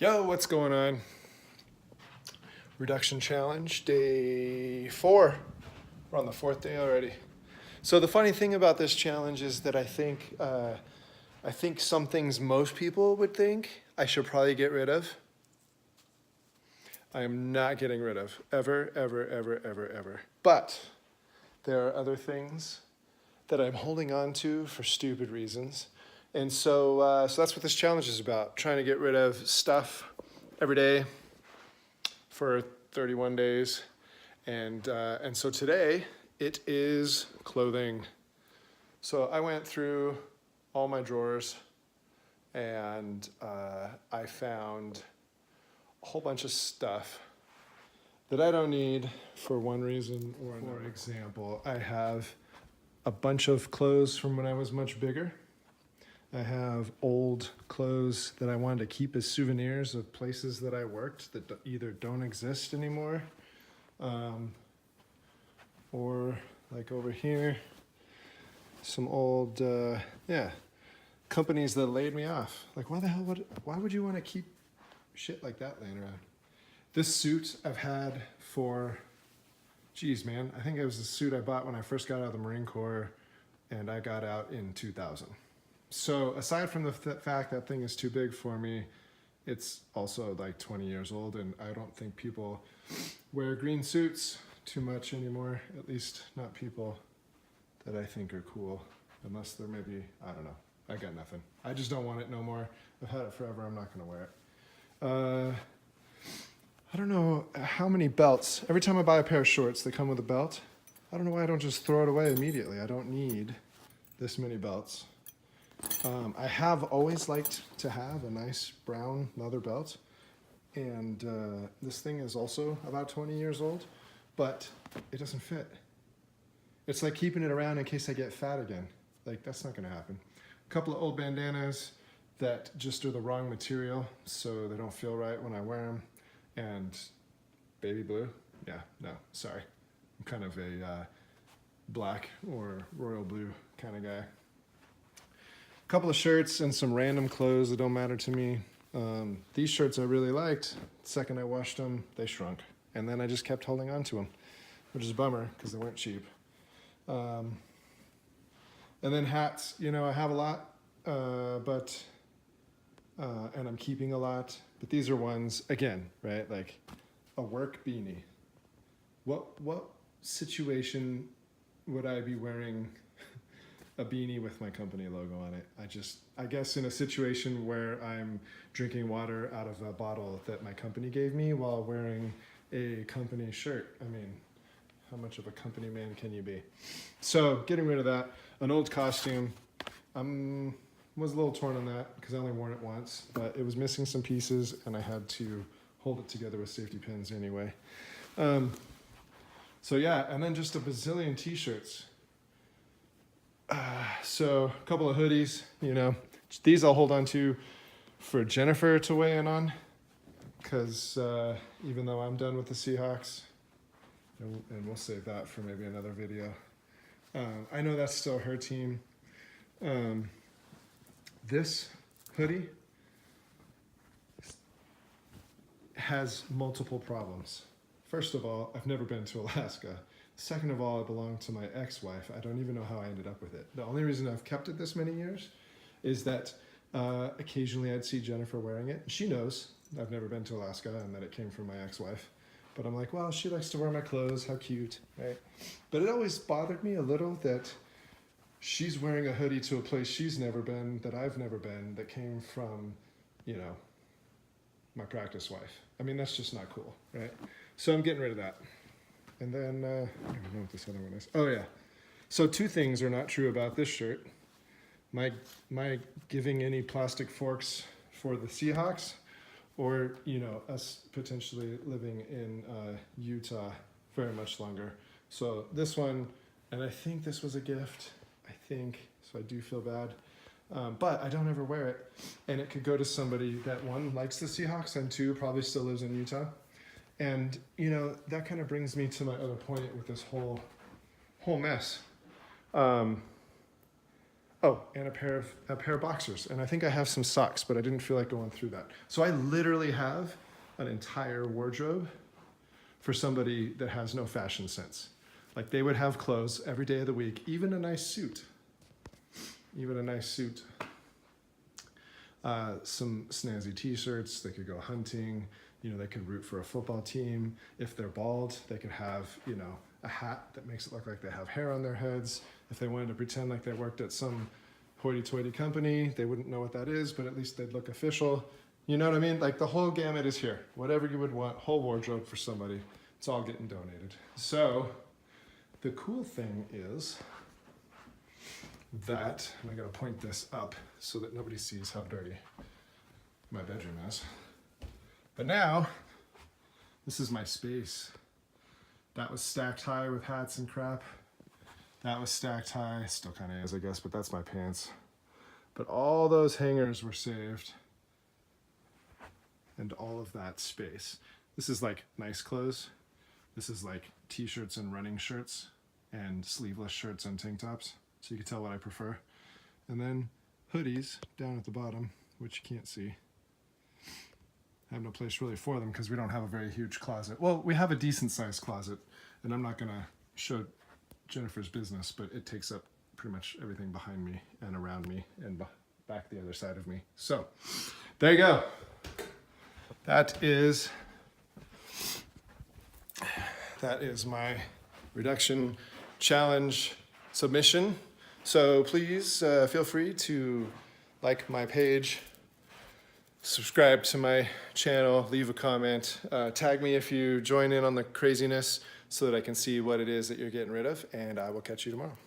Yo, what's going on? Reduction challenge, day 4. We're on the 4th day already. So the funny thing about this challenge is that I think some things most people would think I should probably get rid of. I am not getting rid of, ever, ever, ever, ever, ever. But there are other things that I'm holding on to for stupid reasons. And so that's what this challenge is about, trying to get rid of stuff every day for 31 days. And so today it is clothing. So I went through all my drawers and I found a whole bunch of stuff that I don't need for one reason or another. For example, I have a bunch of clothes from when I was much bigger. I have old clothes that I wanted to keep as souvenirs of places that I worked that either don't exist anymore, or like over here, some old, companies that laid me off. Like, why would you want to keep shit like that laying around? This suit I've had for, geez, man, I think it was the suit I bought when I first got out of the Marine Corps, and I got out in 2000. So aside from the fact that thing is too big for me, it's also like 20 years old, and I don't think people wear green suits too much anymore, at least not people that I think are cool, unless they're maybe, I don't know. I got nothing. I just don't want it no more. I've had it forever. I'm not going to wear it. I don't know how many belts. Every time I buy a pair of shorts that come with a belt, I don't know why I don't just throw it away immediately. I don't need this many belts. I have always liked to have a nice brown leather belt, and this thing is also about 20 years old, but it doesn't fit. It's like keeping it around in case I get fat again. Like, that's not going to happen. A couple of old bandanas that just are the wrong material, so they don't feel right when I wear them, and baby blue. Yeah, no, sorry. I'm kind of a black or royal blue kind of guy. Couple of shirts and some random clothes that don't matter to me. These shirts I really liked. The second I washed them, they shrunk. And then I just kept holding on to them, which is a bummer because they weren't cheap. And then hats, I have a lot, and I'm keeping a lot. But these are ones, again, right? Like a work beanie. What situation would I be wearing a beanie with my company logo on it? I guess in a situation where I'm drinking water out of a bottle that my company gave me while wearing a company shirt. I mean, how much of a company man can you be? So getting rid of that. An old costume. Was a little torn on that because I only worn it once, but it was missing some pieces and I had to hold it together with safety pins anyway. So yeah, and then just a bazillion t-shirts. So a couple of hoodies, these I'll hold on to for Jennifer to weigh in on, because even though I'm done with the Seahawks, and we'll save that for maybe another video, I know that's still her team. This hoodie has multiple problems. First of all, I've never been to Alaska. Second of all, it belonged to my ex-wife. I don't even know how I ended up with it. The only reason I've kept it this many years is that occasionally I'd see Jennifer wearing it. She knows I've never been to Alaska and that it came from my ex-wife. But I'm like, well, she likes to wear my clothes. How cute, right? But it always bothered me a little that she's wearing a hoodie to a place she's never been, that I've never been, that came from, my practice wife. I mean, that's just not cool, right? So I'm getting rid of that. And then, I don't even know what this other one is. Oh, yeah. So 2 things are not true about this shirt. My giving any plastic forks for the Seahawks, or, us potentially living in Utah very much longer. So this one, and I think this was a gift, so I do feel bad. But I don't ever wear it. And it could go to somebody that, 1, likes the Seahawks, and 2, probably still lives in Utah. And, that kind of brings me to my other point with this whole mess. Oh, and a pair of boxers. And I think I have some socks, but I didn't feel like going through that. So I literally have an entire wardrobe for somebody that has no fashion sense. Like they would have clothes every day of the week, even a nice suit. Even a nice suit. Some snazzy t-shirts, they could go hunting, you know, they could root for a football team. If they're bald, they could have, you know, a hat that makes it look like they have hair on their heads. If they wanted to pretend like they worked at some hoity-toity company, they wouldn't know what that is, but at least they'd look official. You know what I mean? Like the whole gamut is here. Whatever you would want, whole wardrobe for somebody, it's all getting donated. So the cool thing is that, and I gotta point this up so that nobody sees how dirty my bedroom is. But now, this is my space. That was stacked high with hats and crap. That was stacked high, still kind of is, I guess, but that's my pants. But all those hangers were saved. And all of that space. This is like nice clothes. This is like t-shirts and running shirts and sleeveless shirts and tank tops. So you can tell what I prefer. And then hoodies down at the bottom, which you can't see. I have no place really for them because we don't have a very huge closet. Well, we have a decent sized closet, and I'm not gonna show Jennifer's business, but it takes up pretty much everything behind me and around me and back the other side of me. So there you go. That is my reduction challenge submission. So please feel free to like my page, subscribe to my channel, leave a comment, tag me if you join in on the craziness so that I can see what it is that you're getting rid of, and I will catch you tomorrow.